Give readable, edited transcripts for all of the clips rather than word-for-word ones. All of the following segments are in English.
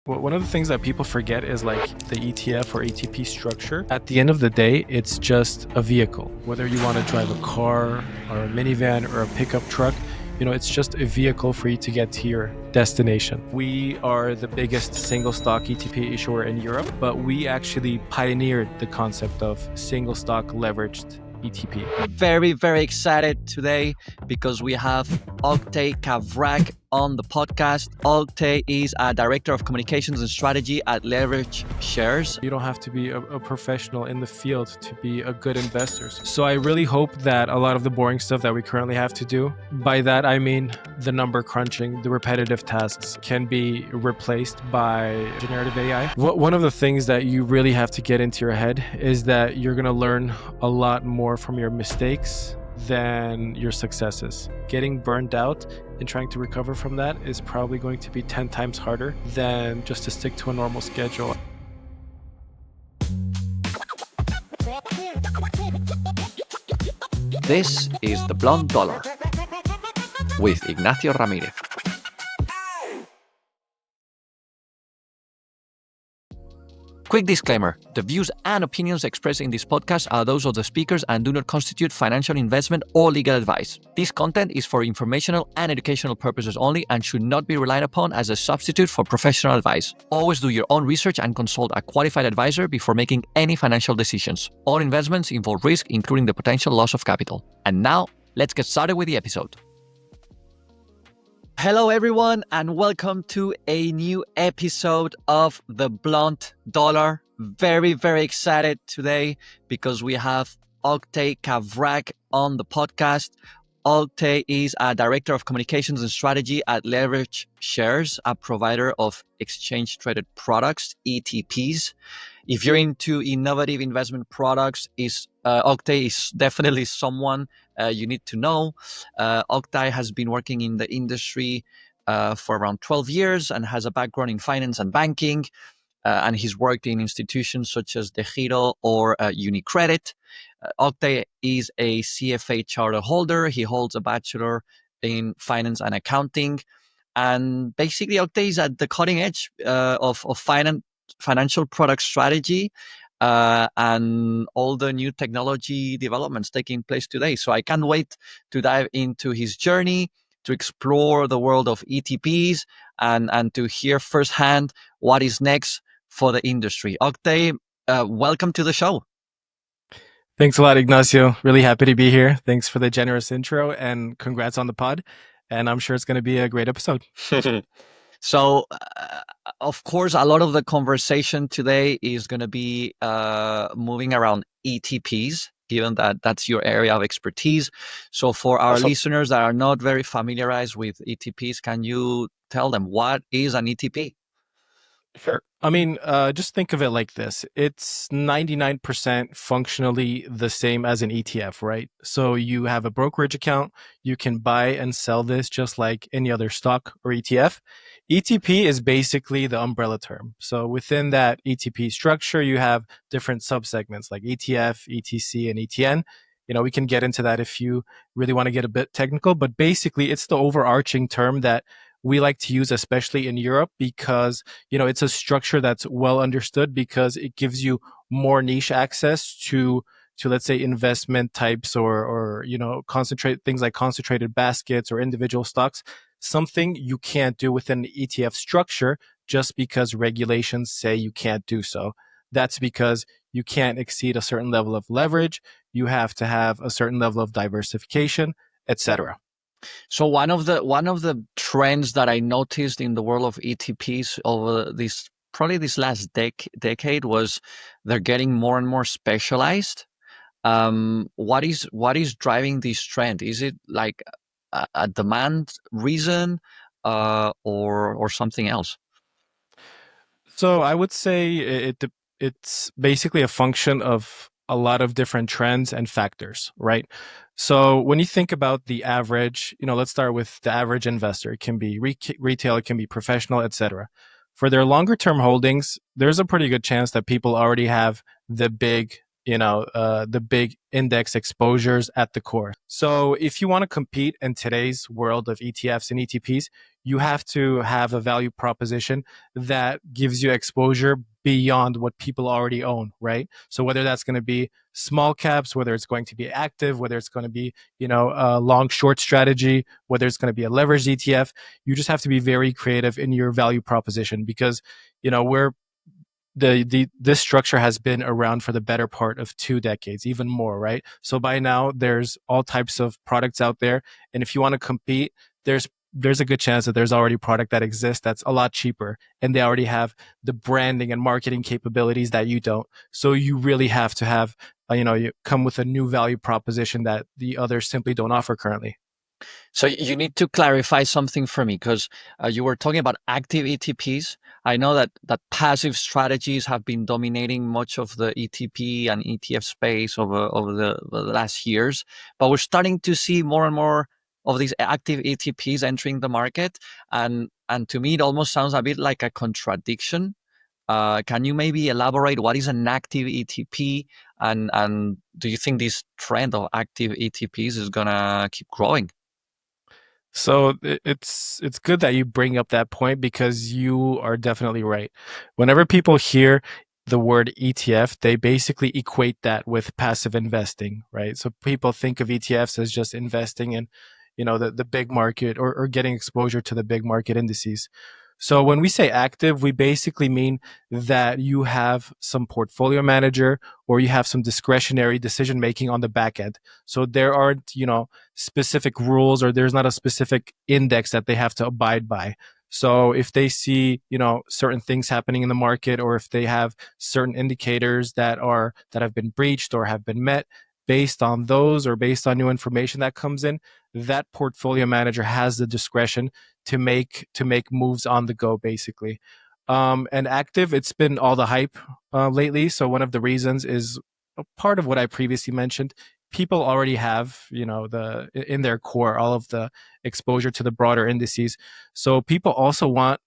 Well, one of the things that people forget is like the ETF or ETP structure. At the end of the day, it's just a vehicle. Whether you want to drive a car or a minivan or a pickup truck, it's just a vehicle for you to get to your destination. We are the biggest single stock ETP issuer in Europe, but we actually pioneered the concept of single stock leveraged ETP. Very, very excited today because we have Oktay Kavrak on the podcast. Oktay is a director of communications and strategy at Leverage Shares. You don't have to be a professional in the field to be a good investor. So I really hope that a lot of the boring stuff that we currently have to do, by that I mean the number crunching, the repetitive tasks, can be replaced by generative AI. One of the things that you really have to get into your head is that you're going to learn a lot more from your mistakes than your successes. Getting burned out and trying to recover from that is probably going to be 10 times harder than just to stick to a normal schedule. This is The Blonde Dollar with Ignacio Ramirez. Quick disclaimer, the views and opinions expressed in this podcast are those of the speakers and do not constitute financial investment or legal advice. This content is for informational and educational purposes only and should not be relied upon as a substitute for professional advice. Always do your own research and consult a qualified advisor before making any financial decisions. All investments involve risk, including the potential loss of capital. And now, let's get started with the episode. Hello, everyone, and welcome to a new episode of The Blonde Dollar. Very, very excited today because we have Oktay Kavrak on the podcast. Oktay is a director of communications and strategy at Leverage Shares, a provider of exchange-traded products, ETPs. If you're into innovative investment products, Oktay is definitely someone you need to know. Oktay has been working in the industry for around 12 years and has a background in finance and banking. And he's worked in institutions such as De Giro or UniCredit. Oktay is a CFA charter holder. He holds a bachelor in finance and accounting. And basically, Oktay is at the cutting edge of financial product strategy and all the new technology developments taking place today. So I can't wait to dive into his journey, to explore the world of ETPs and to hear firsthand what is next for the industry. Oktay, welcome to the show. Thanks a lot, Ignacio. Really happy to be here. Thanks for the generous intro and congrats on the pod. And I'm sure it's going to be a great episode. So, of course, a lot of the conversation today is going to be moving around ETPs, given that that's your area of expertise. So for our listeners that are not very familiarized with ETPs, can you tell them what is an ETP? Sure. I mean, just think of it like this. It's 99% functionally the same as an ETF, right? So you have a brokerage account. You can buy and sell this just like any other stock or ETF. ETP is basically the umbrella term. So within that ETP structure, you have different subsegments like ETF, ETC, and ETN. We can get into that if you really want to get a bit technical, but basically it's the overarching term that we like to use, especially in Europe, because, it's a structure that's well understood because it gives you more niche access to let's say investment types or concentrate things like concentrated baskets or individual stocks, something you can't do within the ETF structure just because regulations say you can't do so. That's because you can't exceed a certain level of leverage. You have to have a certain level of diversification, etc. So one of the trends that I noticed in the world of ETPs over this last decade was they're getting more and more specialized. What is driving this trend? Is it like a demand reason or something else? So I would say it's basically a function of a lot of different trends and factors, right? So when you think about the average, let's start with the average investor. It can be retail, it can be professional, etc. For their longer term holdings, there's a pretty good chance that people already have the big the big index exposures at the core. So if you want to compete in today's world of ETFs and ETPs, you have to have a value proposition that gives you exposure beyond what people already own, right? So whether that's going to be small caps, whether it's going to be active, whether it's going to be, a long short strategy, whether it's going to be a leveraged ETF, you just have to be very creative in your value proposition because, we're this structure has been around for the better part of 2 decades, even more, right? So by now there's all types of products out there, and if you want to compete, there's a good chance that there's already product that exists that's a lot cheaper, and they already have the branding and marketing capabilities that you don't. So you really have to have, you come with a new value proposition that the others simply don't offer currently. So you need to clarify something for me because you were talking about active ETPs. I know that passive strategies have been dominating much of the ETP and ETF space over the last years, but we're starting to see more and more of these active ETPs entering the market, and to me it almost sounds a bit like a contradiction. Can you maybe elaborate what is an active ETP, and do you think this trend of active ETPs is gonna keep growing? So it's good that you bring up that point because you are definitely right. Whenever people hear the word ETF, they basically equate that with passive investing, right? So people think of ETFs as just investing in, the big market, or getting exposure to the big market indices. So when we say active, we basically mean that you have some portfolio manager or you have some discretionary decision making on the back end. So there aren't, specific rules, or there's not a specific index that they have to abide by. So if they see, certain things happening in the market, or if they have certain indicators that have been breached or have been met, based on those or based on new information that comes in, that portfolio manager has the discretion to make moves on the go, basically. And active, it's been all the hype lately. So one of the reasons is a part of what I previously mentioned. People already have, the in their core, all of the exposure to the broader indices. So people also want,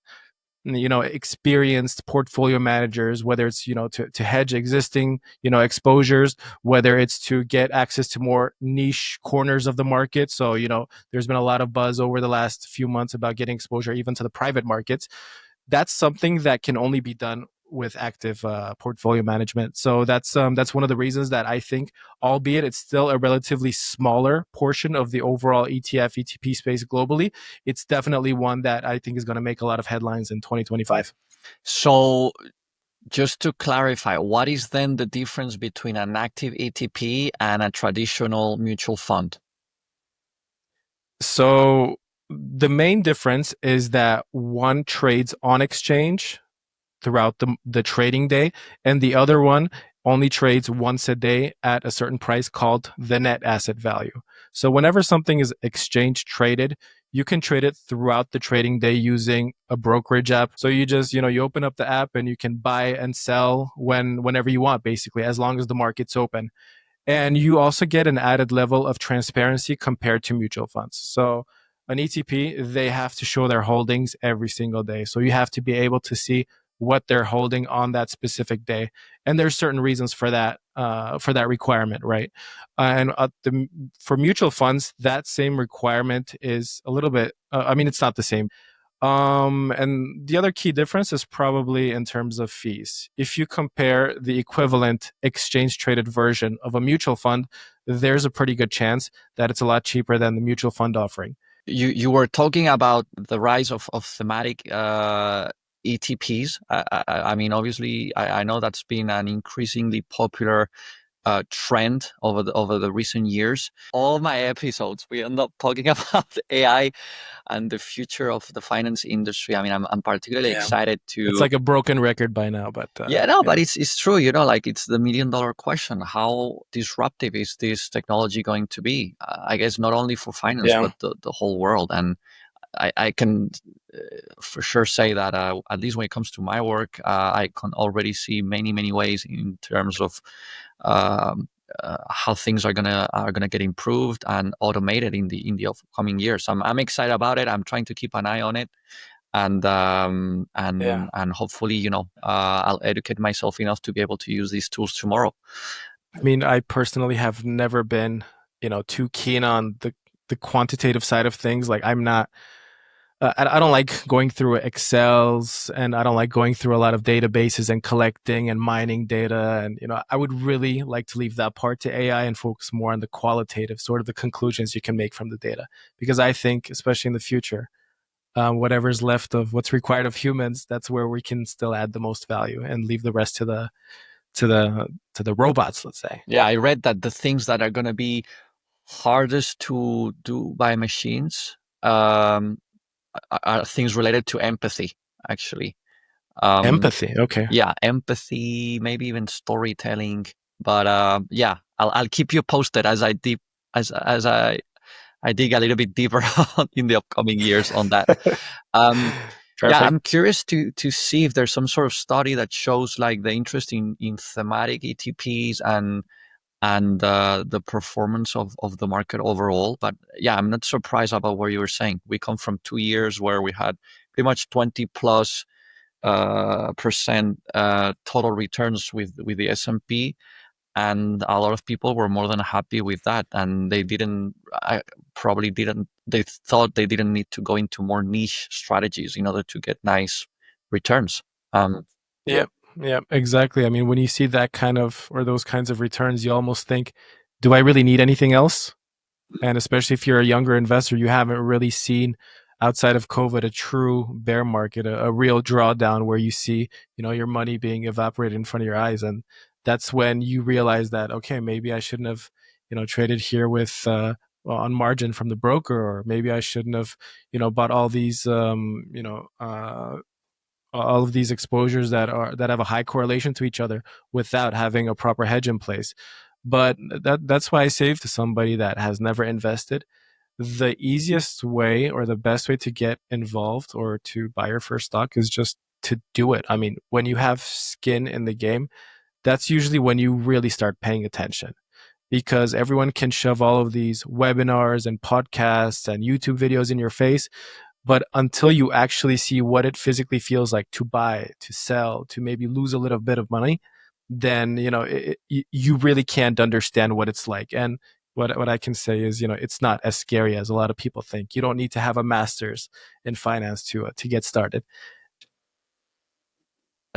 experienced portfolio managers, whether it's, to hedge existing, exposures, whether it's to get access to more niche corners of the market. So, there's been a lot of buzz over the last few months about getting exposure even to the private markets. That's something that can only be done with active portfolio management. So that's one of the reasons that I think, albeit it's still a relatively smaller portion of the overall ETF ETP space globally, it's definitely one that I think is going to make a lot of headlines in 2025. So just to clarify, what is then the difference between an active ETP and a traditional mutual fund? So the main difference is that one trades on exchange throughout the trading day, and the other one only trades once a day at a certain price called the net asset value. So whenever something is exchange traded, you can trade it throughout the trading day using a brokerage app. So you just, you open up the app and you can buy and sell whenever you want, basically, as long as the market's open. And you also get an added level of transparency compared to mutual funds. So an ETP, they have to show their holdings every single day. So you have to be able to see what they're holding on that specific day. And there's certain reasons for that requirement, right? And for mutual funds, that same requirement is a little bit, I mean, it's not the same. And the other key difference is probably in terms of fees. If you compare the equivalent exchange traded version of a mutual fund, there's a pretty good chance that it's a lot cheaper than the mutual fund offering. You were talking about the rise of thematic ETPs. I mean, obviously, I know that's been an increasingly popular trend over the recent years. All my episodes, we end up talking about AI and the future of the finance industry. I mean, I'm particularly Yeah. excited It's to. like a broken record by now, but Yeah, no, but yeah. it's true. Like it's the $1 million question: how disruptive is this technology going to be? I guess not only for finance, Yeah. but the whole world. And I can uh, for sure say that at least when it comes to my work, I can already see many ways in terms of um, how things are gonna get improved and automated in the upcoming years. I'm excited about it. I'm trying to keep an eye on it, and Yeah. hopefully, I'll educate myself enough to be able to use these tools tomorrow. I mean, I personally have never been, too keen on the quantitative side of things. Like, I'm not. I don't like going through Excels, and I don't like going through a lot of databases and collecting and mining data. And I would really like to leave that part to AI and focus more on the qualitative, sort of the conclusions you can make from the data. Because I think, especially in the future, whatever's left of what's required of humans, that's where we can still add the most value and leave the rest to the to the robots, let's say. Yeah, I read that the things that are going to be hardest to do by machines um, are things related to empathy, actually. Um, Empathy. Okay. yeah, empathy, maybe even storytelling. But yeah, I'll keep you posted as I dig a little bit deeper in the upcoming years on that. Um, yeah, Perfect. I'm curious to see if there's some sort of study that shows like the interest in thematic ETPs and the performance of the market overall. But yeah, I'm not surprised about what you were saying. We come from 2 years where we had pretty much 20 plus percent total returns with the S&P, and a lot of people were more than happy with that, and they didn't I probably didn't they thought they didn't need to go into more niche strategies in order to get nice returns. um Yeah, yeah, exactly. I mean, when you see that kind of or those kinds of returns, you almost think, do I really need anything else? And especially if you're a younger investor, you haven't really seen outside of COVID a true bear market, a real drawdown where you see, your money being evaporated in front of your eyes. And that's when you realize that, okay, maybe I shouldn't have, traded here with well, on margin from the broker, or maybe I shouldn't have, bought all these all of these exposures that have a high correlation to each other without having a proper hedge in place. But that's why I say to somebody that has never invested, the easiest way or the best way to get involved or to buy your first stock is just to do it. I mean, when you have skin in the game, that's usually when you really start paying attention, because everyone can shove all of these webinars and podcasts and YouTube videos in your face, but until you actually see what it physically feels like to buy, to sell, to maybe lose a little bit of money, then you really can't understand what it's like. And what I can say is, it's not as scary as a lot of people think. You don't need to have a master's in finance to get started.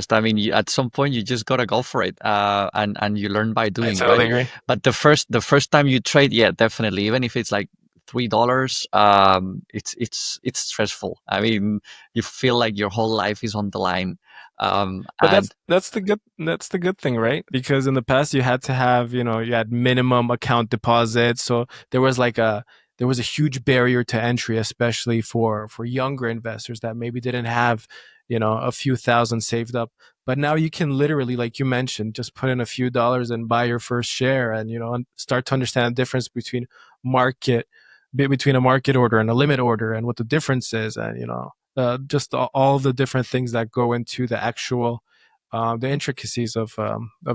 I mean, at some point you just gotta go for it, and you learn by I doing, totally right? agree. But the first time you trade, yeah, definitely, even if it's like $3, it's stressful. I mean, you feel like your whole life is on the line, But and that's the good thing, right? Because in the past you had to have, you had minimum account deposits, so there was a huge barrier to entry, especially for younger investors that maybe didn't have, a few thousand saved up. But now you can literally, like you mentioned, just put in a few dollars and buy your first share, and start to understand the difference market between a market order and a limit order, and what the difference is, and just all the different things that go into the intricacies of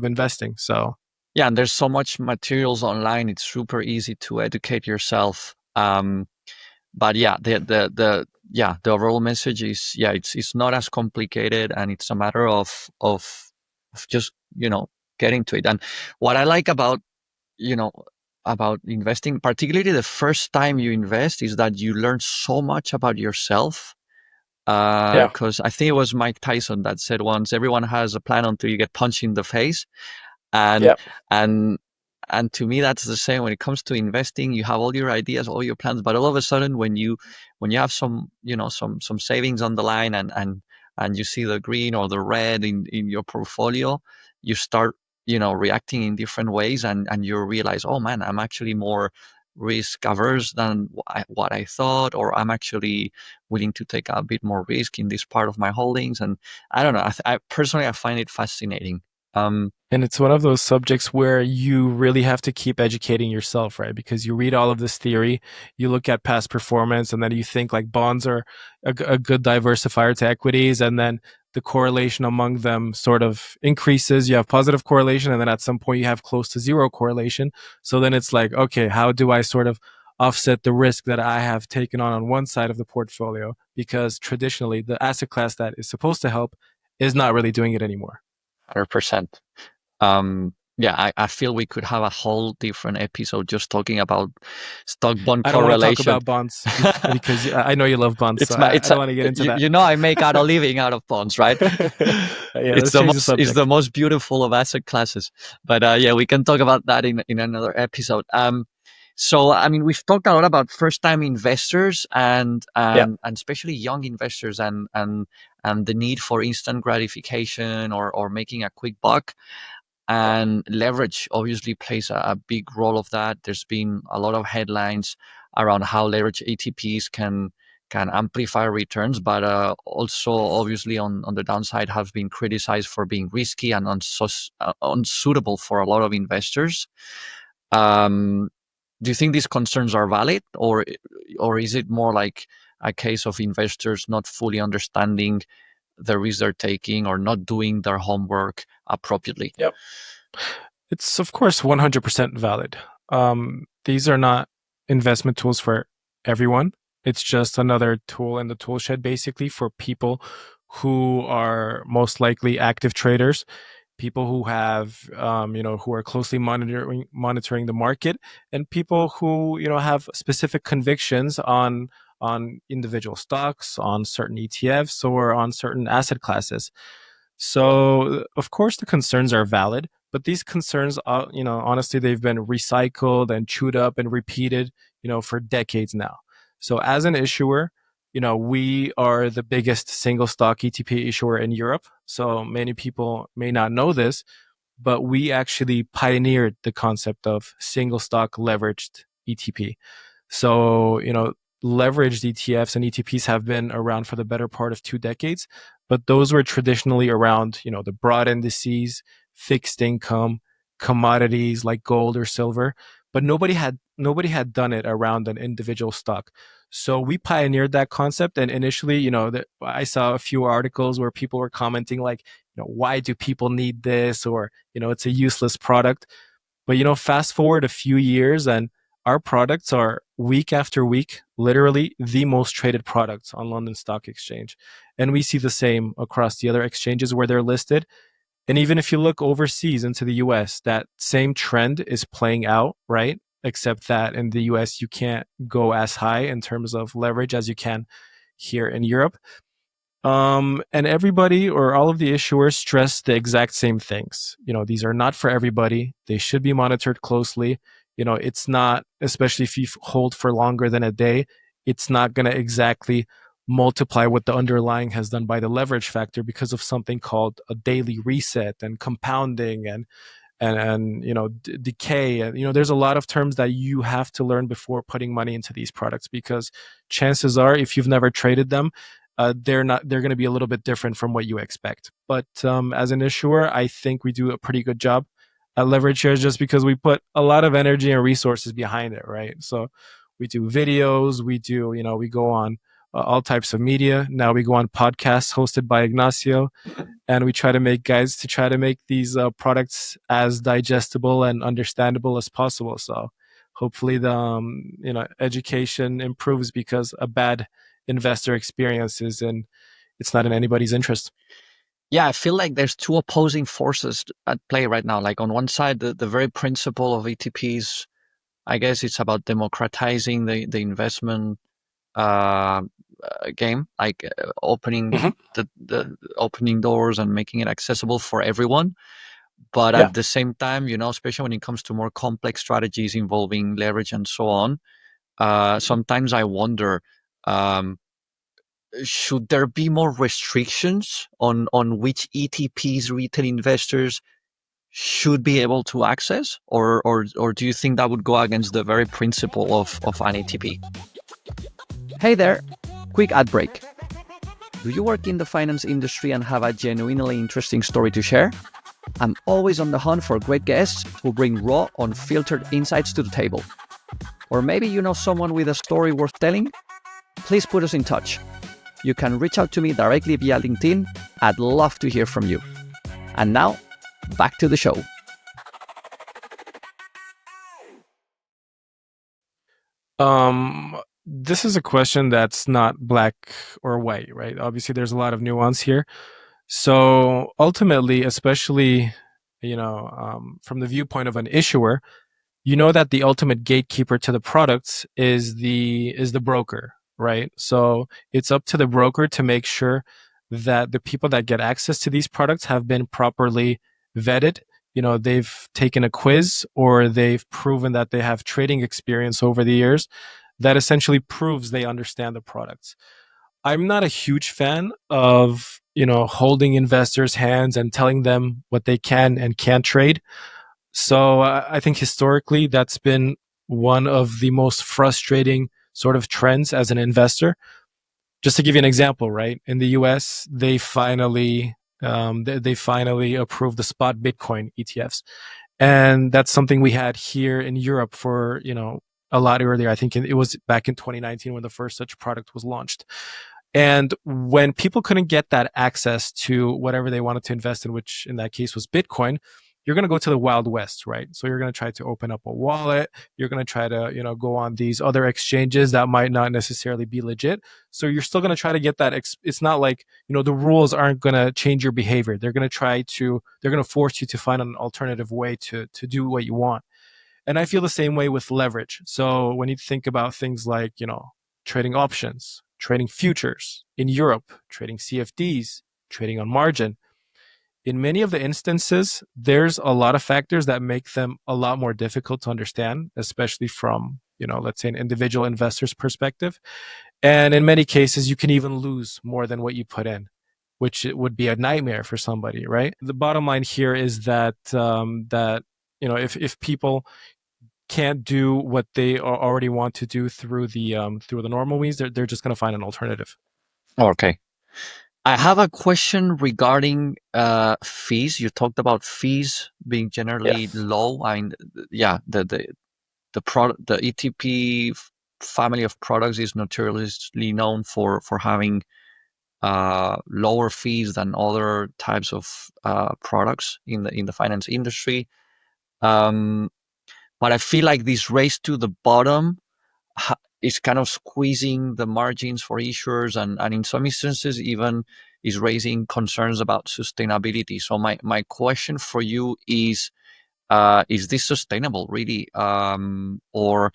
investing. So yeah, and there's so much materials online. It's super easy to educate yourself. But yeah, the overall message is, yeah, it's not as complicated, and it's a matter of just getting to it. And what I like you know about investing, particularly the first time you invest, is that you learn so much about yourself. yeah, Because I think it was Mike Tyson that said once, everyone has a plan until you get punched in the face. and yeah, and and to me that's the same when it comes to investing. You have all your ideas, all your plans, but all of a sudden when you have some savings on the line, and you see the green or the red in your portfolio, you start reacting in different ways, and you realize, oh man, I'm actually more risk averse than what I thought, or I'm actually willing to take a bit more risk in this part of my holdings. And I don't know, I personally, I find it fascinating. um and it's one of those subjects where you really have to keep educating yourself, right? Because you read all of this theory, you look at past performance, and then you think like bonds are a good diversifier to equities, and then the correlation among them sort of increases. You have positive correlation, and then at some point you have close to zero correlation. So then it's like, okay, how do I sort of offset the risk that I have taken on one side of the portfolio? Because traditionally, the asset class that is supposed to help is not really doing it anymore. 100%. Um, Yeah, I feel we could have a whole different episode just talking about stock bond I don't want to talk correlation. about bonds because I know you love bonds, so It's my I it's don't a want to get into that. you know I make out a living out of bonds, right? Yeah, let's change the It's the subject. most beautiful of asset classes. But yeah, we can talk about that in another episode. So I mean, we've talked a lot about first time investors Yeah. and especially young investors and the need for instant gratification or making a quick buck. And leverage obviously plays a big role of that. There's been a lot of headlines around how leverage ETPs can amplify returns, but also obviously on the downside have been criticized for being risky and unsuitable for a lot of investors. Um, do you think these concerns are valid, or is it more like a case of investors not fully understanding the risk they're taking or not doing their homework appropriately? Yep. It's of course 100% valid. These are not investment tools for everyone. It's just another tool in the tool shed, basically, for people who are most likely active traders, people who have, who are closely monitoring the market, and people who have specific convictions on individual stocks, on certain ETFs, or on certain asset classes. So, of course, the concerns are valid, but these concerns, honestly, they've been recycled and chewed up and repeated, for decades now. So, as an issuer, we are the biggest single stock ETP issuer in Europe. So many people may not know this, but we actually pioneered the concept of single stock leveraged ETP. So, leveraged ETFs and ETPs have been around for the better part of 2 decades, but those were traditionally around, the broad indices, fixed income, commodities like gold or silver, but nobody had done it around an individual stock. So we pioneered that concept, and initially, I saw a few articles where people were commenting like, why do people need this, or it's a useless product. But fast forward a few years, and our products are week after week, literally the most traded products on London Stock Exchange. And we see the same across the other exchanges where they're listed. And even if you look overseas into the US, that same trend is playing out, right? Except that in the US, you can't go as high in terms of leverage as you can here in Europe. And everybody or all of the issuers stress the exact same things. These are not for everybody. They should be monitored closely. It's not, especially if you hold for longer than a day, it's not going to exactly multiply what the underlying has done by the leverage factor because of something called a daily reset and compounding and decay. And there's a lot of terms that you have to learn before putting money into these products, because chances are, if you've never traded them, they're going to be a little bit different from what you expect. But as an issuer, I think we do a pretty good job at leverage shares, just because we put a lot of energy and resources behind it, right? So we do videos, we go on all types of media. Now we go on podcasts hosted by Ignacio, and we try to make these products as digestible and understandable as possible. So hopefully the education improves, because a bad investor experience it's not in anybody's interest. Yeah, I feel like there's two opposing forces at play right now. Like on one side, the very principle of ETPs, I guess it's about democratizing the investment uh, game, like opening Hmm. the opening doors and making it accessible for everyone. But Yeah. at the same time, especially when it comes to more complex strategies involving leverage and so on, sometimes I wonder, um, should there be more restrictions on which ETPs retail investors should be able to access, or do you think that would go against the very principle of an ETP? Hey there, quick ad break. Do you work in the finance industry and have a genuinely interesting story to share? I'm always on the hunt for great guests who bring raw, unfiltered insights to the table. Or maybe you know someone with a story worth telling? Please put us in touch. You can reach out to me directly via LinkedIn. I'd love to hear from you. And now, back to the show. This is a question that's not black or white, right? Obviously, there's a lot of nuance here. So ultimately, especially from the viewpoint of an issuer, you know that the ultimate gatekeeper to the products is the broker, right? So it's up to the broker to make sure that the people that get access to these products have been properly vetted. They've taken a quiz, or they've proven that they have trading experience over the years that essentially proves they understand the products. I'm not a huge fan of, holding investors' hands and telling them what they can and can't trade. So I think historically that's been one of the most frustrating sort of trends as an investor. Just to give you an example, right? In the US, they finally approved the spot Bitcoin ETFs. And that's something we had here in Europe for, a lot earlier. I think it was back in 2019 when the first such product was launched. And when people couldn't get that access to whatever they wanted to invest in, which in that case was Bitcoin, you're going to go to the Wild West, right? So you're going to try to open up a wallet. You're going to try to, go on these other exchanges that might not necessarily be legit. So you're still going to try to get that. It's not like, the rules aren't going to change your behavior. They're going to force you to find an alternative way to do what you want. And I feel the same way with leverage. So when you think about things like, trading options, trading futures in Europe, trading CFDs, trading on margin, in many of the instances, there's a lot of factors that make them a lot more difficult to understand, especially from, let's say an individual investor's perspective. And in many cases, you can even lose more than what you put in, which it would be a nightmare for somebody, right? The bottom line here is that if people can't do what they already want to do through the normal means, they're just going to find an alternative. Okay. I have a question regarding fees. You talked about fees being generally Yes. low. Yeah, the ETP family of products is notoriously known for having lower fees than other types of products in the finance industry. Um, but I feel like this race to the bottom is kind of squeezing the margins for issuers, and in some instances even is raising concerns about sustainability. So my question for you is this sustainable really, or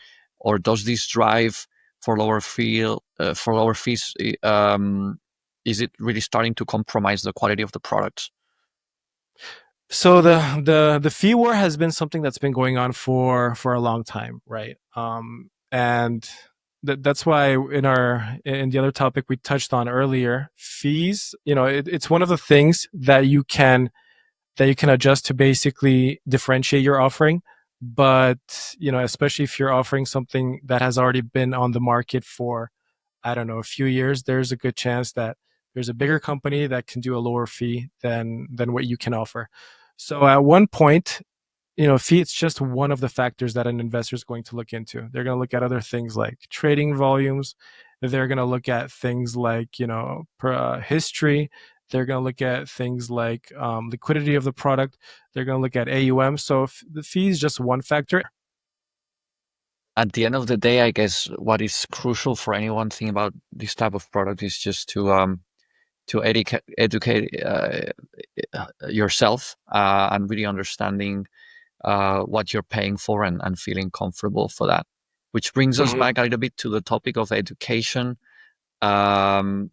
does this drive for lower fees, is it really starting to compromise the quality of the products? So the fee war has been something that's been going on for a long time, right? And that's why in the other topic we touched on earlier, fees. It's one of the things that you can adjust to basically differentiate your offering. But especially if you're offering something that has already been on the market for, I don't know, a few years, there's a good chance that there's a bigger company that can do a lower fee than what you can offer. So at one point, fee, it's just one of the factors that an investor is going to look into. They're going to look at other things like trading volumes. They're going to look at things like, history. They're going to look at things like liquidity of the product. They're going to look at AUM. So if the fee is just one factor. At the end of the day, I guess what is crucial for anyone thinking about this type of product is just to educate yourself, and really understanding what you're paying for, and feeling comfortable for that. Which brings us Mhm. back a little bit to the topic of education. Um,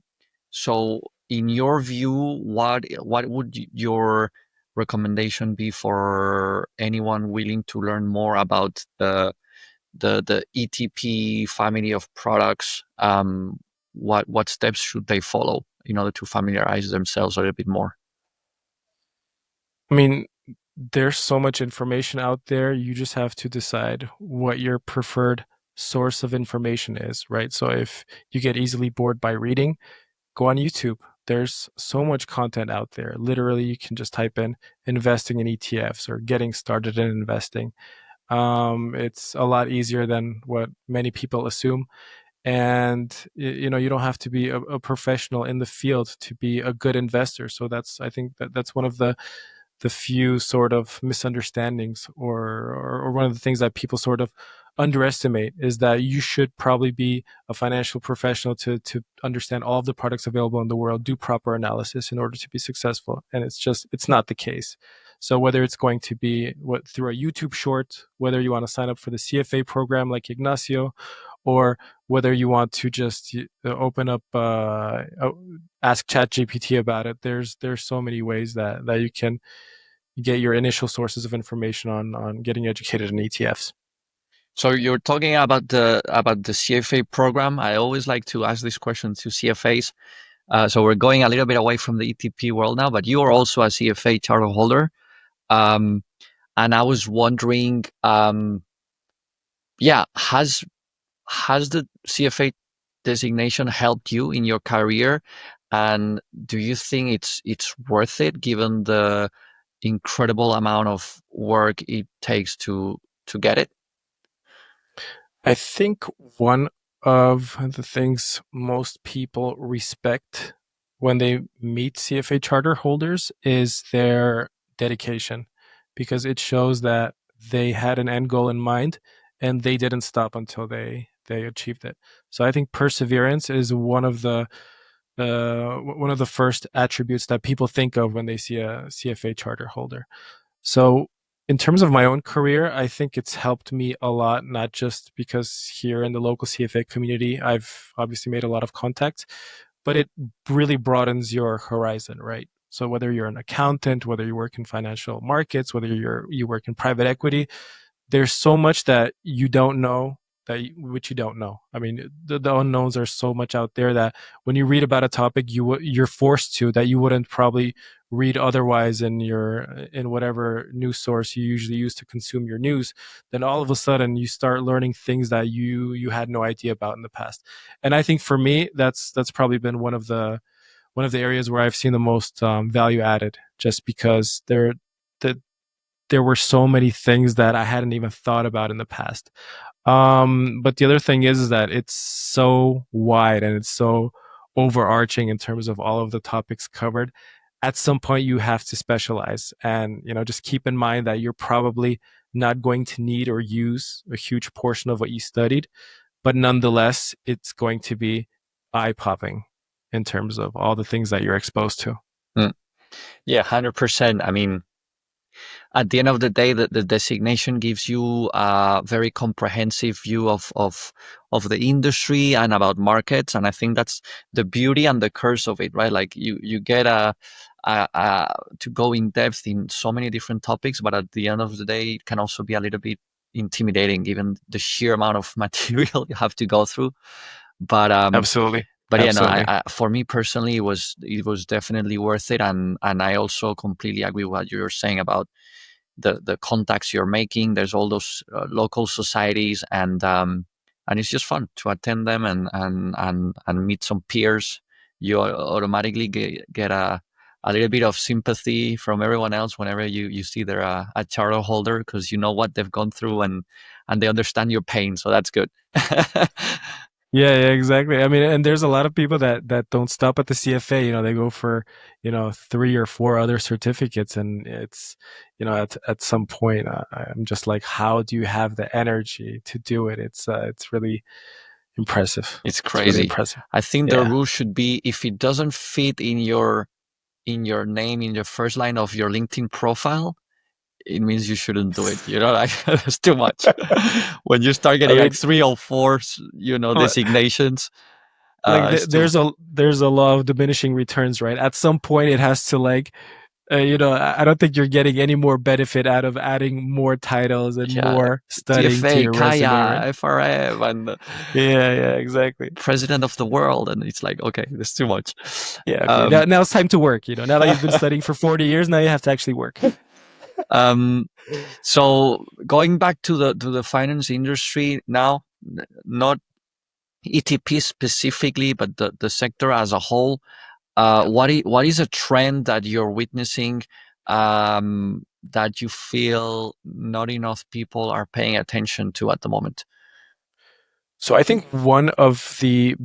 so, in your view, what would your recommendation be for anyone willing to learn more about the ETP family of products? What steps should they follow in order to familiarize themselves a little bit more? I mean, there's so much information out there. You just have to decide what your preferred source of information is, right? So if you get easily bored by reading, go on YouTube. There's so much content out there. Literally, you can just type in investing in ETFs or getting started in investing. It's a lot easier than what many people assume. And you don't have to be a professional in the field to be a good investor. So I think that's one of the few sort of misunderstandings, or one of the things that people sort of underestimate, is that you should probably be a financial professional to understand all of the products available in the world, do proper analysis in order to be successful. And it's not the case. So whether it's going to be through a YouTube short, whether you want to sign up for the CFA program like Ignacio, or whether you want to just open up, ask ChatGPT about it. There's so many ways that you can get your initial sources of information on getting educated in ETFs. So you're talking about the CFA program. I always like to ask this question to CFAs. So we're going a little bit away from the ETP world now, but you are also a CFA charter holder. Um, and I was wondering, yeah, has the CFA designation helped you in your career? And do you think it's worth it given the incredible amount of work it takes to get it? I think one of the things most people respect when they meet CFA charter holders is their dedication, because it shows that they had an end goal in mind and they didn't stop until they achieved it. So I think perseverance is one of the first attributes that people think of when they see a CFA charter holder. So, in terms of my own career, I think it's helped me a lot, not just because here in the local CFA community, I've obviously made a lot of contacts, but it really broadens your horizon, right? So whether you're an accountant, whether you work in financial markets, whether you work in private equity, there's so much that you don't know which you don't know. I mean, the unknowns are so much out there that when you read about a topic, you're forced to that you wouldn't probably read otherwise in whatever news source you usually use to consume your news. Then all of a sudden you start learning things that you had no idea about in the past. And I think for me, that's probably been one of the areas where I've seen the most value added, just because the there were so many things that I hadn't even thought about in the past. But the other thing is that it's so wide and it's so overarching in terms of all of the topics covered. At some point, you have to specialize, and just keep in mind that you're probably not going to need or use a huge portion of what you studied, but nonetheless, it's going to be eye popping in terms of all the things that you're exposed to. Mm. Yeah, 100%. I mean, at the end of the day, the designation gives you a very comprehensive view of the industry and about markets, and I think that's the beauty and the curse of it, right? Like you get to go in depth in so many different topics, but at the end of the day, it can also be a little bit intimidating given the sheer amount of material you have to go through. But Absolutely, but yeah, no, absolutely. for me personally, it was definitely worth it, and I also completely agree with what you're saying about the contacts you're making. There's all those local societies, and it's just fun to attend them and meet some peers. You automatically get a little bit of sympathy from everyone else whenever you see they're a charter holder, because you know what they've gone through, and they understand your pain. So that's good. Yeah, yeah, exactly. I mean, and there's a lot of people that don't stop at the CFA. They go for, three or four other certificates, and it's, at some point, I'm just like, how do you have the energy to do it? It's really impressive. It's It's really crazy. impressive. I think the Yeah. rule should be, if it doesn't fit in your name, in the first line of your LinkedIn profile, it means you shouldn't do it. Like that's too much. When you start I getting like mean, three or four, designations, like it's too. there's a law of diminishing returns, right? At some point, it has to like, I don't think you're getting any more benefit out of adding more titles and Yeah, more studying to TFA, your resume, Kaya, right? FRM, and Yeah, yeah, exactly. president of the world, and it's like, okay, that's too much. Yeah, okay. Um, Now it's time to work. Now that you've been studying for 40 years, now you have to actually work. um, so going back to the finance industry now, not ETP specifically, but the sector as a whole. Yeah. What is a trend that you're witnessing, that you feel not enough people are paying attention to at the moment? So I think one of the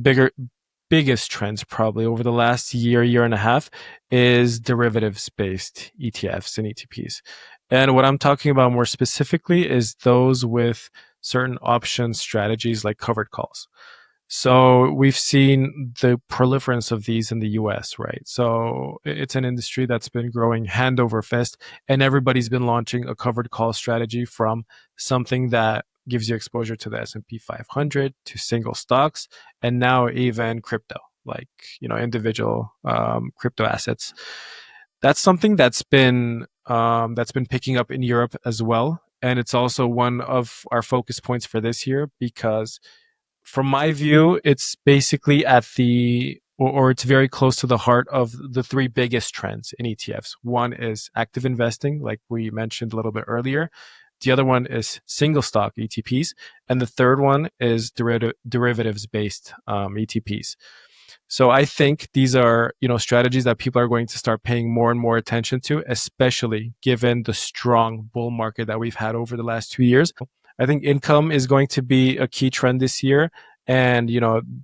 biggest trends probably over the last year and a half is derivatives based ETFs and ETPs. And what I'm talking about more specifically is those with certain option strategies like covered calls. So we've seen the proliferance of these in the US, right? So it's an industry that's been growing hand over fist, and everybody's been launching a covered call strategy from something that gives you exposure to the S&P 500 to single stocks, and now even crypto, like, individual crypto assets. That's something that's been picking up in Europe as well, and it's also one of our focus points for this year because from my view, it's basically at or it's very close to the heart of the three biggest trends in ETFs. One is active investing, like we mentioned a little bit earlier. The other one is single stock ETPs, and the third one is derivatives based ETPs. So I think these are, strategies that people are going to start paying more and more attention to, especially given the strong bull market that we've had over the last 2 years. I think income is going to be a key trend this year, and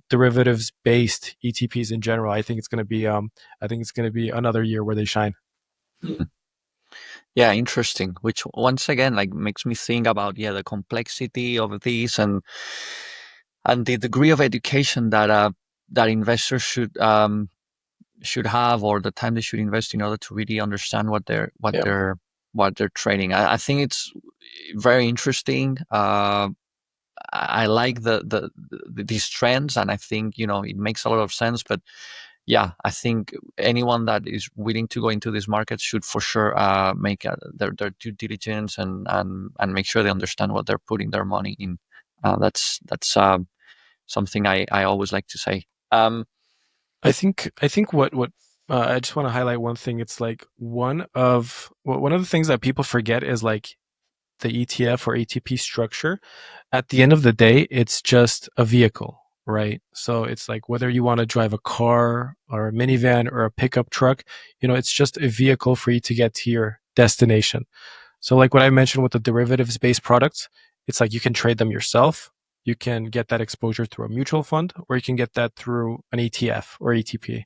derivatives based ETPs in general. I think it's going to be another year where they shine. Yeah, interesting. Which once again, like, makes me think about, yeah, the complexity of these, and the degree of education that investors should have, or the time they should invest in order to really understand Yeah. what they're trading. I think it's very interesting. I like these trends, and I think, it makes a lot of sense. But yeah, I think anyone that is willing to go into this market should for sure make their due diligence, and make sure they understand what they're putting their money in. That's something I always like to say. Um, I think what I just want to highlight one thing. It's like one of the things that people forget is like the ETF or ATP structure. At the end of the day, it's just a vehicle, right? So it's like whether you want to drive a car or a minivan or a pickup truck, it's just a vehicle for you to get to your destination. So, like what I mentioned with the derivatives based products, it's like you can trade them yourself. You can get that exposure through a mutual fund, or you can get that through an ETF or ETP.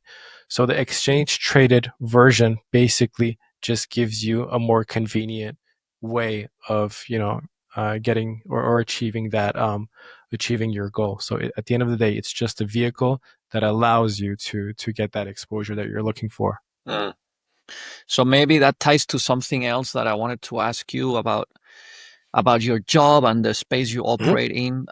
So, the exchange traded version basically just gives you a more convenient way of, getting or achieving achieving your goal. So, at the end of the day, it's just a vehicle that allows you to get that exposure that you're looking for. Mm. So maybe that ties to something else that I wanted to ask you about your job and the space you Mhm. operate in.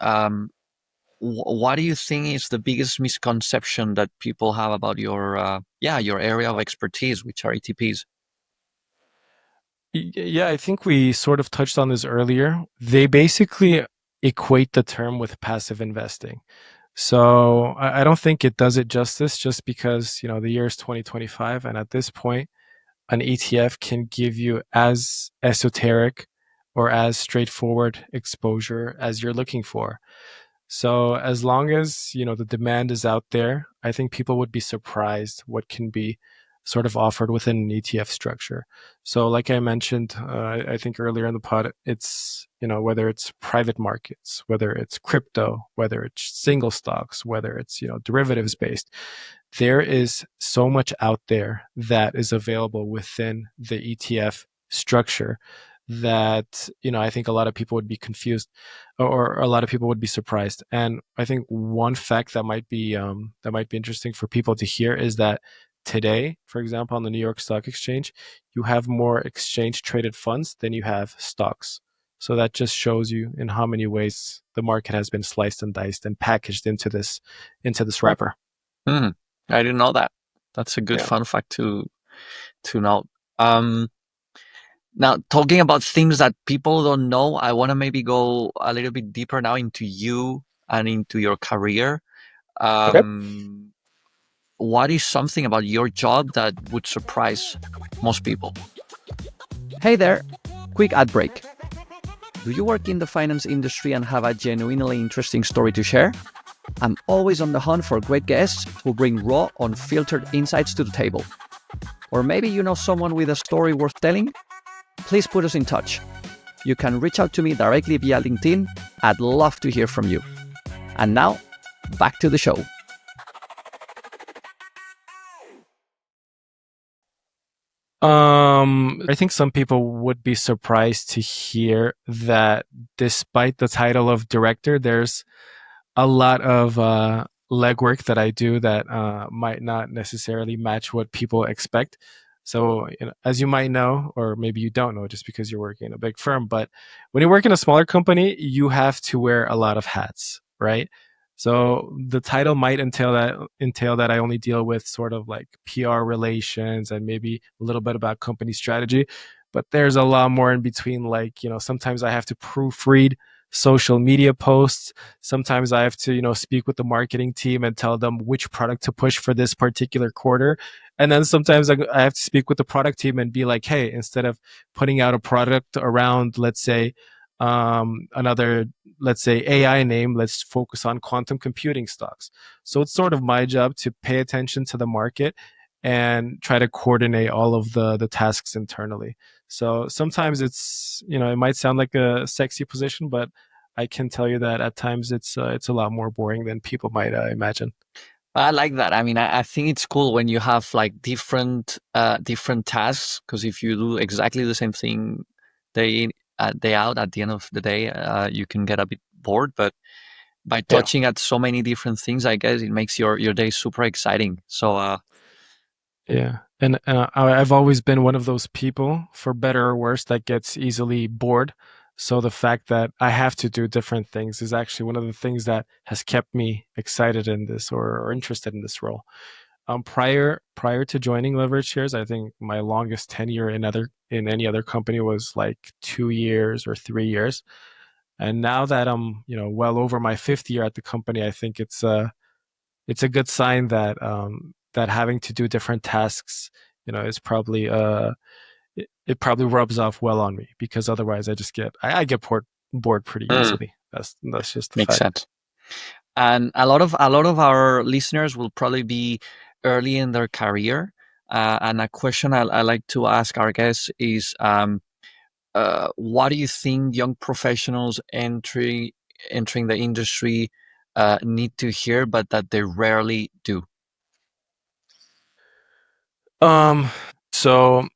What do you think is the biggest misconception that people have about your area of expertise, which are ETPs? Yeah, I think we sort of touched on this earlier. They basically equate the term with passive investing. So I don't think it does it justice just because, the year is 2025. And at this point, an ETF can give you as esoteric or as straightforward exposure as you're looking for. So as long as, the demand is out there, I think people would be surprised what can be sort of offered within an ETF structure. So like I mentioned, I think earlier in the pod, it's, whether it's private markets, whether it's crypto, whether it's single stocks, whether it's, derivatives based, there is so much out there that is available within the ETF structure that, I think a lot of people would be confused, or a lot of people would be surprised. And I think one fact that might be interesting for people to hear is that today, for example, on the New York Stock Exchange, you have more exchange traded funds than you have stocks. So that just shows you in how many ways the market has been sliced and diced and packaged into this wrapper. Hmm. I didn't know that. That's a good Yeah. fun fact to know. Um, Now, talking about things that people don't know, I want to maybe go a little bit deeper now into you and into your career. Okay. Um, what is something about your job that would surprise most people? Hey there, quick ad break. Do you work in the finance industry and have a genuinely interesting story to share? I'm always on the hunt for great guests who bring raw, unfiltered insights to the table. Or maybe you know someone with a story worth telling? Please put us in touch. You can reach out to me directly via LinkedIn. I'd love to hear from you. And now, back to the show. I think some people would be surprised to hear that despite the title of director, there's a lot of legwork that I do that might not necessarily match what people expect. So, as you might know, or maybe you don't know just because you're working in a big firm, but when you work in a smaller company, you have to wear a lot of hats, right? So the title might entail that I only deal with sort of like PR relations and maybe a little bit about company strategy, but there's a lot more in between. Like, sometimes I have to proofread social media posts. Sometimes I have to, speak with the marketing team and tell them which product to push for this particular quarter. And then sometimes I have to speak with the product team and be like, hey, instead of putting out a product around, let's say, another, let's say, AI name, let's focus on quantum computing stocks. So it's sort of my job to pay attention to the market and try to coordinate all of the tasks internally. So sometimes it might sound like a sexy position, but I can tell you that at times it's a lot more boring than people might imagine. I like that. I mean, I think it's cool when you have like different tasks, because if you do exactly the same thing day in day out, at the end of the day, you can get a bit bored. But by Yeah, touching at so many different things, I guess it makes your day super exciting. So yeah. And I've always been one of those people, for better or worse, that gets easily bored. So the fact that I have to do different things is actually one of the things that has kept me excited in this, or interested in this role. Prior to joining Leverage Shares, I think my longest tenure in any other company was like 2 years or 3 years. And now that I'm, well over my fifth year at the company, I think it's a good sign that that having to do different tasks, is probably it probably rubs off well on me, because otherwise I get bored pretty mm, easily. That's just the makes fact. sense. And a lot of our listeners will probably be early in their career. And a question I like to ask our guests is, what do you think young professionals entering the industry need to hear, but that they rarely do? Um, so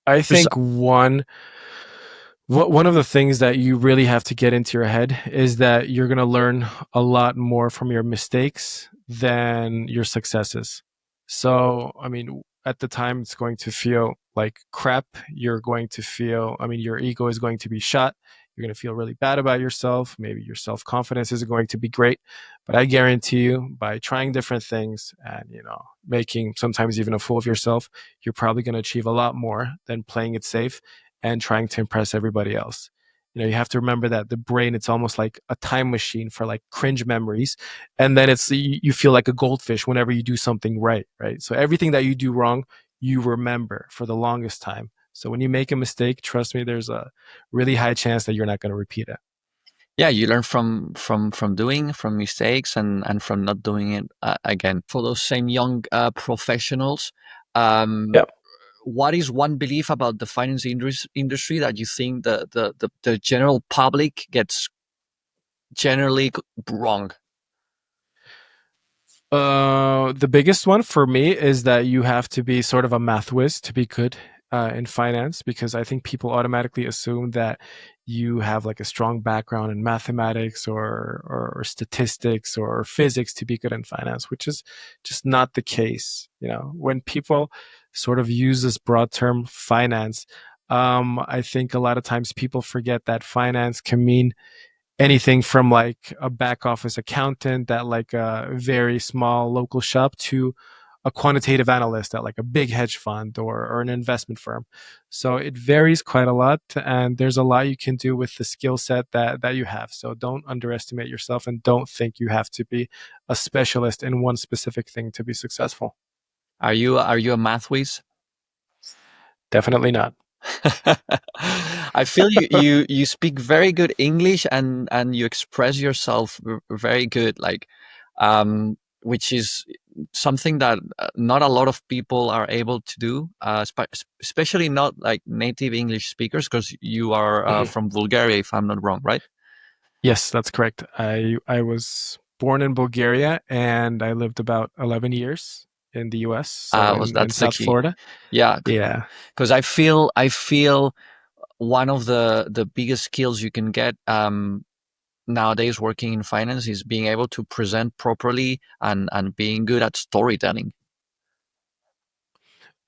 I Just think one of the things that you really have to get into your head is that you're going to learn a lot more from your mistakes than your successes. So, I mean, at the time, it's going to feel like crap. You're going to feel, I mean, your ego is going to be shot. You're going to feel really bad about yourself. Maybe your self confidence isn't going to be great. But I guarantee you, by trying different things and, making sometimes even a fool of yourself, you're probably going to achieve a lot more than playing it safe and trying to impress everybody else. You have to remember that the brain, it's almost like a time machine for like cringe memories. And then you feel like a goldfish whenever you do something right, right? So everything that you do wrong, you remember for the longest time. So when you make a mistake, trust me, there's a really high chance that you're not going to repeat it. Yeah, you learn from doing, from mistakes, and from not doing it again. For those same young professionals, um, Yeah. what is one belief about the finance industry that you think the general public gets generally wrong? The biggest one for me is that you have to be sort of a math whiz to be good in finance, because I think people automatically assume that you have like a strong background in mathematics or statistics or physics to be good in finance, which is just not the case. When people sort of use this broad term finance, I think a lot of times people forget that finance can mean anything from like a back office accountant at like a very small local shop to a quantitative analyst at like a big hedge fund or an investment firm. So it varies quite a lot, and there's a lot you can do with the skill set that you have. So don't underestimate yourself, and don't think you have to be a specialist in one specific thing to be successful. Are you a math whiz? Definitely not. I feel you speak very good English, and you express yourself very good, like, which is something that not a lot of people are able to do, especially not like native English speakers, because you are Mhm. from Bulgaria, if I'm not wrong, right? Yes, that's correct. I was born in Bulgaria and I lived about 11 years in the US, so Was in That's the South key. Florida. Yeah, Yeah. because I feel one of the biggest skills you can get. nowadays working in finance is being able to present properly and being good at storytelling.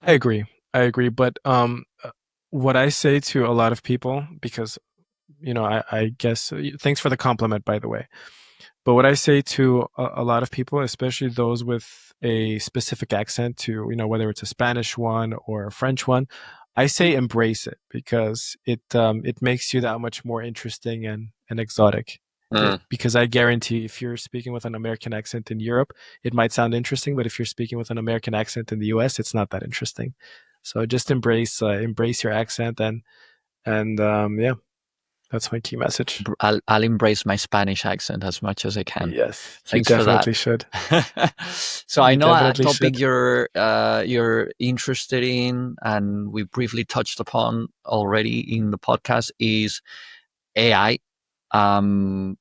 I agree. I agree. But what I say to a lot of people, because I guess thanks for the compliment, by the way. But what I say to a lot of people, especially those with a specific accent, to whether it's a Spanish one or a French one, I say embrace it because it makes you that much more interesting and exotic. Mm. Because I guarantee, if you're speaking with an American accent in Europe, it might sound interesting, but if you're speaking with an American accent in the U.S., it's not that interesting. So just embrace your accent and yeah, that's my key message. I'll embrace my Spanish accent as much as I can. Yes, you Thanks for that. definitely should. So I You know a definitely topic should. you're interested in, and we briefly touched upon already in the podcast, is AI. Um,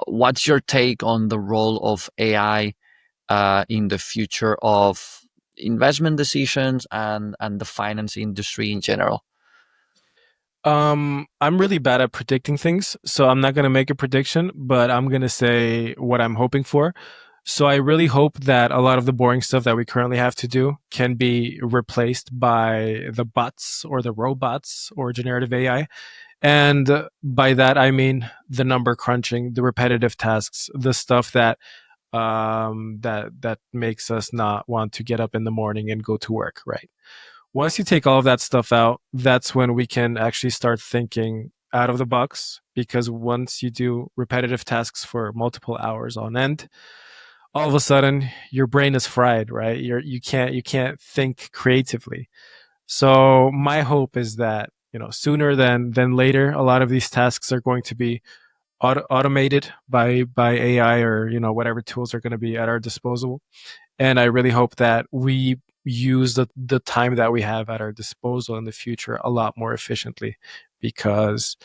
what's your take on the role of AI in the future of investment decisions and the finance industry in general? I'm really bad at predicting things, so I'm not going to make a prediction, but I'm going to say what I'm hoping for. So I really hope that a lot of the boring stuff that we currently have to do can be replaced by the bots or the robots or generative AI. And by that I mean the number crunching, the repetitive tasks, the stuff that makes us not want to get up in the morning and go to work, right? Once you take all of that stuff out, that's when we can actually start thinking out of the box. Because once you do repetitive tasks for multiple hours on end, all of a sudden your brain is fried, right? You can't think creatively. So my hope is that sooner than later, a lot of these tasks are going to be automated by AI or whatever tools are going to be at our disposal. And I really hope that we use the time that we have at our disposal in the future a lot more efficiently, because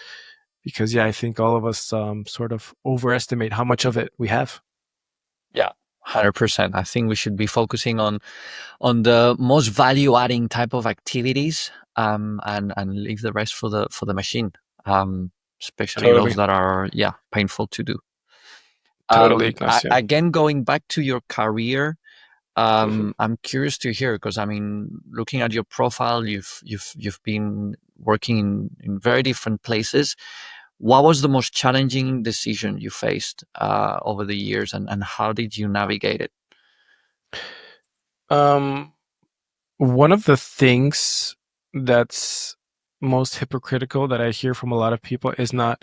yeah, I think all of us sort of overestimate how much of it we have. Yeah, 100%. I think we should be focusing on the most value adding type of activities, and leave the rest for the machine, um, especially those Totally, that are, yeah, painful to do. totally, Ignacio. Again, going back to your career, I'm curious to hear, because I mean, looking at your profile, you've been working in very different places. What was the most challenging decision you faced over the years, and how did you navigate it? Um, One of the things that's most hypocritical that I hear from a lot of people is not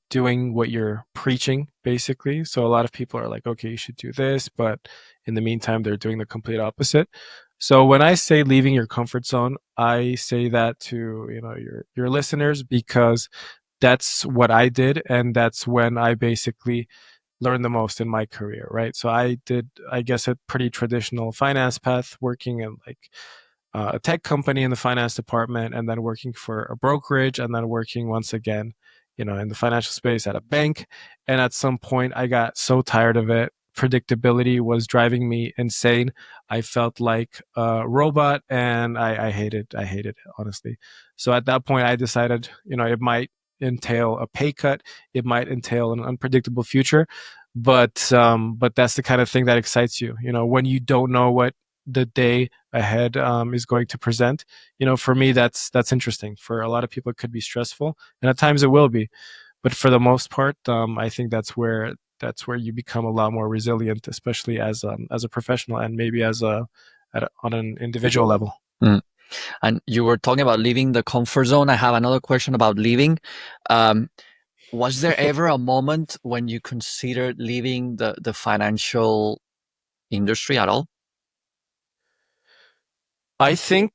doing what you're preaching, basically. So a lot of people are like, okay, you should do this, but in the meantime they're doing the complete opposite. So when I say leaving your comfort zone, I say that to your listeners, because that's what I did, and that's when I basically learned the most in my career, right? So I did, I guess, a pretty traditional finance path, working in like a tech company in the finance department, and then working for a brokerage, and then working once again, in the financial space at a bank. And at some point, I got so tired of it. Predictability was driving me insane. I felt like a robot, and I hated it, honestly. So at that point, I decided, it might entail a pay cut, it might entail an unpredictable future, but that's the kind of thing that excites you. When you don't know what the day ahead is going to present. For me, that's interesting. For a lot of people, it could be stressful, and at times it will be. But for the most part, I think that's where you become a lot more resilient, especially as a professional, and maybe on an individual level. Mm. And you were talking about leaving the comfort zone. I have another question about leaving. Um, was there ever a moment when you considered leaving the financial industry at all? I think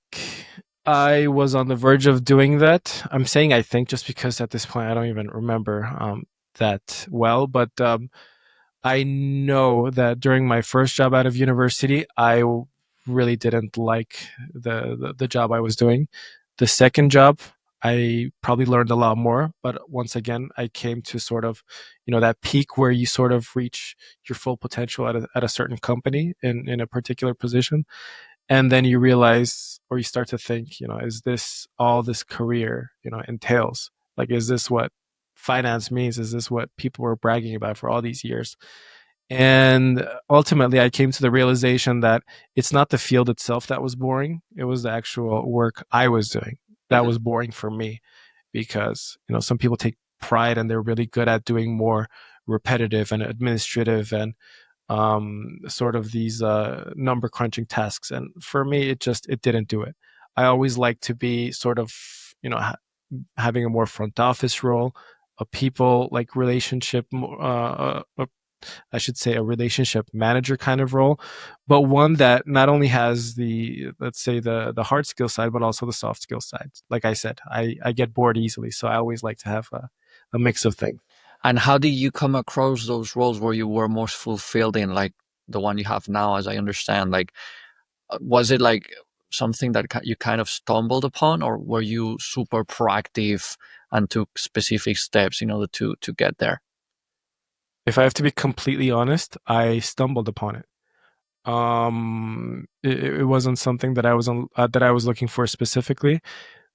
I was on the verge of doing that. I'm saying I think just because at this point I don't even remember that well, but I know that during my first job out of university, really didn't like the job I was doing. The second job, I probably learned a lot more, but once again, I came to sort of, that peak where you sort of reach your full potential at a certain company in a particular position. And then you realize, or you start to think, is this all this career, entails? Like, is this what finance means? Is this what people were bragging about for all these years? And ultimately, I came to the realization that it's not the field itself that was boring. It was the actual work I was doing that Mhm. was boring for me, because, some people take pride and they're really good at doing more repetitive and administrative and sort of these number crunching tasks. And for me, it didn't do it. I always like to be sort of, you know, ha- having a more front office role, a people like relationship, I should say a relationship manager kind of role, but one that not only has the, let's say, the hard skill side, but also the soft skill side. Like I said, I get bored easily, so I always like to have a mix of things. And how did you come across those roles where you were most fulfilled in, like the one you have now, as I understand? Like, was it like something that you kind of stumbled upon, or were you super proactive and took specific steps in order to get there? If I have to be completely honest, I stumbled upon it. It wasn't something that I was looking for specifically,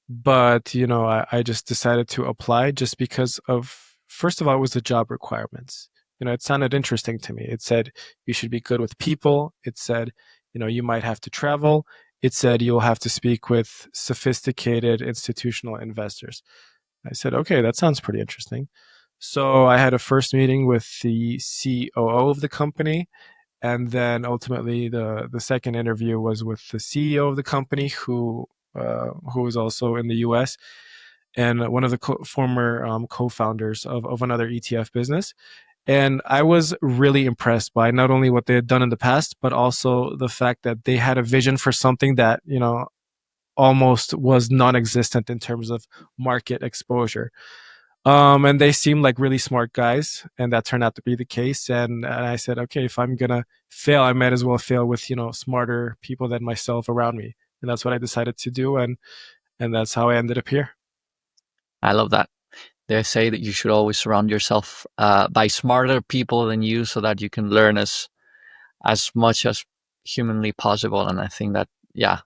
but I just decided to apply just because of, first of all, it was the job requirements. It sounded interesting to me. It said you should be good with people. It said, you might have to travel. It said you'll have to speak with sophisticated institutional investors. I said, okay, that sounds pretty interesting. So I had a first meeting with the COO of the company, and then ultimately the second interview was with the CEO of the company, who was also in the US, and one of the former co-founders of another ETF business. And I was really impressed by not only what they had done in the past, but also the fact that they had a vision for something that, almost was non-existent in terms of market exposure. And they seemed like really smart guys, and that turned out to be the case. And I said, okay, if I'm gonna fail, I might as well fail with smarter people than myself around me, and that's what I decided to do, and that's how I ended up here. I love that. They say that you should always surround yourself by smarter people than you, so that you can learn as much as humanly possible. And I think that, yeah,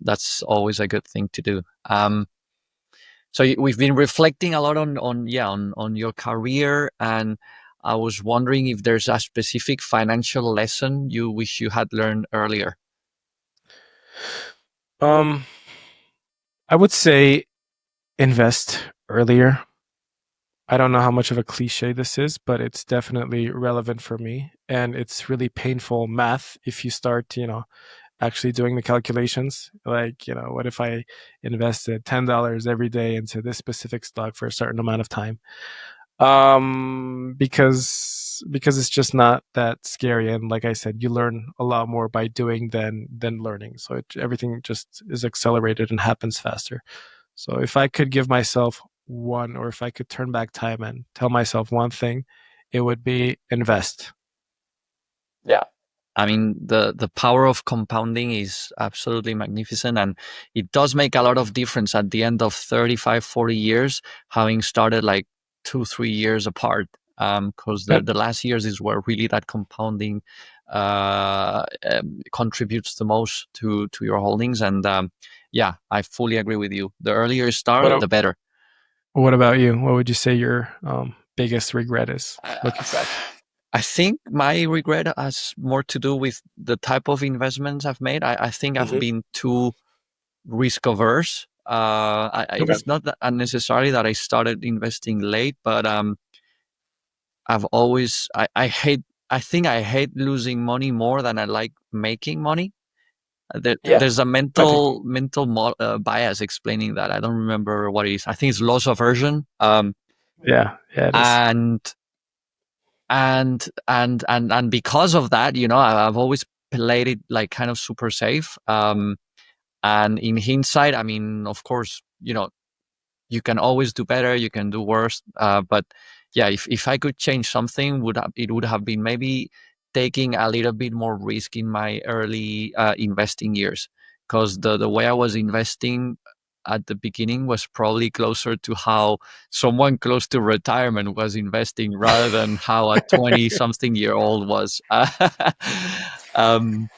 that's always a good thing to do. So we've been reflecting a lot on your career, and I was wondering if there's a specific financial lesson you wish you had learned earlier. Um, I would say invest earlier. I don't know how much of a cliche this is, but it's definitely relevant for me, and it's really painful math if you start, actually doing the calculations. Like, what if I invested $10 every day into this specific stock for a certain amount of time? Because it's just not that scary, and like I said, you learn a lot more by doing than learning. So everything just is accelerated and happens faster. So if I could give myself one, or if I could turn back time and tell myself one thing, it would be invest. Yeah. I mean, the power of compounding is absolutely magnificent, and it does make a lot of difference at the end of 35, 40 years, having started like 2, 3 years apart. Because Yep. the last years is where really that compounding contributes the most to your holdings. And yeah, I fully agree with you. The earlier you start, What the better. What about you? What would you say your biggest regret is looking back? I think my regret has more to do with the type of investments I've made. I think I've Hmm. been too risk averse. Okay. It's not that unnecessarily that I started investing late, but I've always I hate. I think I hate losing money more than I like making money. Yeah, There's a I think. bias explaining that. I don't remember what it is. I think it's loss aversion. Yeah, it is. And and because of that, I've always played it like kind of super safe. And in hindsight, I mean, of course, you can always do better, you can do worse. But yeah, if I could change something, it would have been maybe taking a little bit more risk in my early investing years, because the way I was investing at the beginning was probably closer to how someone close to retirement was investing, rather than how a 20 something year old was. um,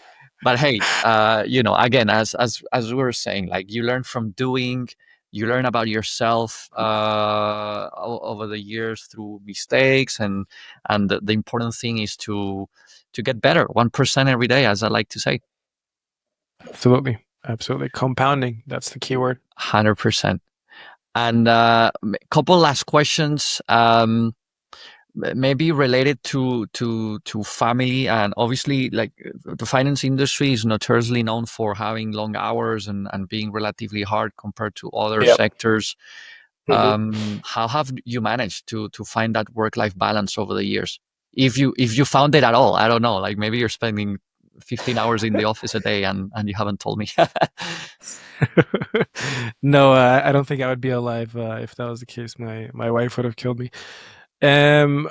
but hey, again, as we were saying, like, you learn from doing, you learn about yourself over the years through mistakes, and the important thing is to get better 1% every day, as I like to say. Absolutely. Absolutely. Compounding. That's the key word. 100%. And couple last questions. Maybe related to family, and obviously, like, the finance industry is notoriously known for having long hours and being relatively hard compared to other Yep. sectors. Mhm. How have you managed to find that work-life balance over the years, if you found it at all? I don't know, like, maybe you're spending 15 hours in the office a day and you haven't told me. No, I don't think I would be alive if that was the case. My wife would have killed me. Um,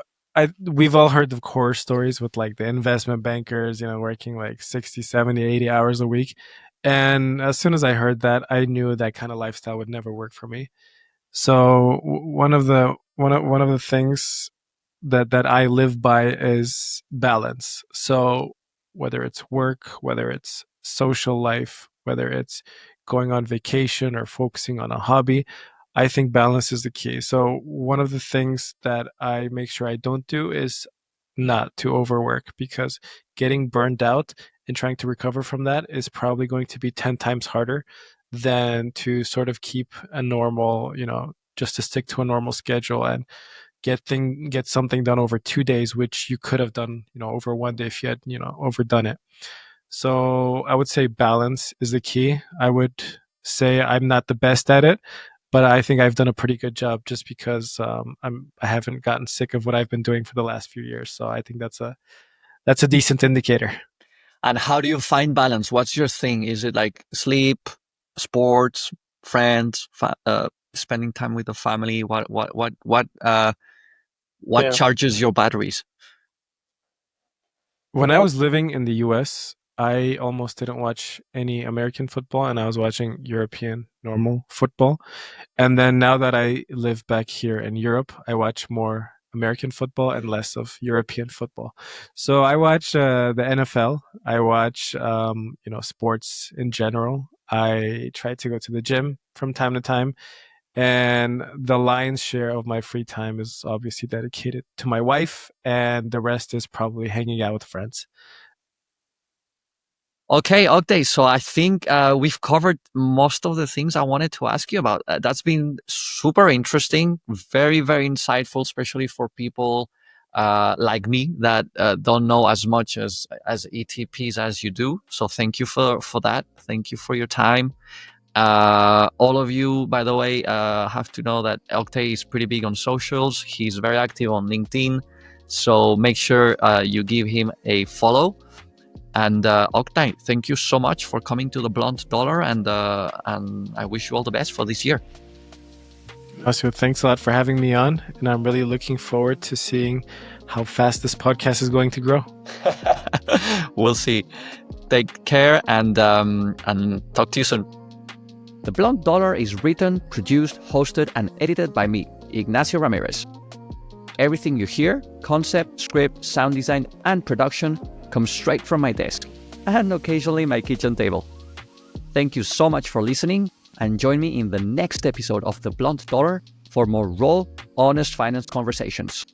we've all heard of horror stories with like the investment bankers, working like 60, 70, 80 hours a week. And as soon as I heard that, I knew that kind of lifestyle would never work for me. So one of the things that I live by is balance. So whether it's work, whether it's social life, whether it's going on vacation or focusing on a hobby, I think balance is the key. So one of the things that I make sure I don't do is not to overwork, because getting burned out and trying to recover from that is probably going to be 10 times harder than to sort of keep a normal, just to stick to a normal schedule and get something done over 2 days, which you could have done, over one day if you had, overdone it. So I would say balance is the key. I would say I'm not the best at it, but I think I've done a pretty good job, just because I haven't gotten sick of what I've been doing for the last few years. So I think that's a decent indicator. And how do you find balance? What's your thing? Is it like sleep, sports, friends, spending time with the family? What Yeah. charges your batteries? When I was living in the US, I almost didn't watch any American football, and I was watching European normal football. And then now that I live back here in Europe, I watch more American football and less of European football. So I watch the NFL. I watch sports in general. I try to go to the gym from time to time, and the lion's share of my free time is obviously dedicated to my wife, and the rest is probably hanging out with friends. Okay, Oktay. So I think we've covered most of the things I wanted to ask you about. That's been super interesting, very, very insightful, especially for people like me that don't know as much as ETPs as you do. So thank you for that. Thank you for your time. All of you, by the way, have to know that Oktay is pretty big on socials. He's very active on LinkedIn. So make sure you give him a follow. And Oktay, thank you so much for coming to the Blunt Dollar, and I wish you all the best for this year. Also, thanks a lot for having me on, and I'm really looking forward to seeing how fast this podcast is going to grow. We'll see. Take care, and talk to you soon. The Blunt Dollar is written, produced, hosted, and edited by me, Ignacio Ramirez. Everything you hear, concept, script, sound design, and production, comes straight from my desk, and occasionally my kitchen table. Thank you so much for listening, and join me in the next episode of The Blunt Dollar for more raw, honest finance conversations.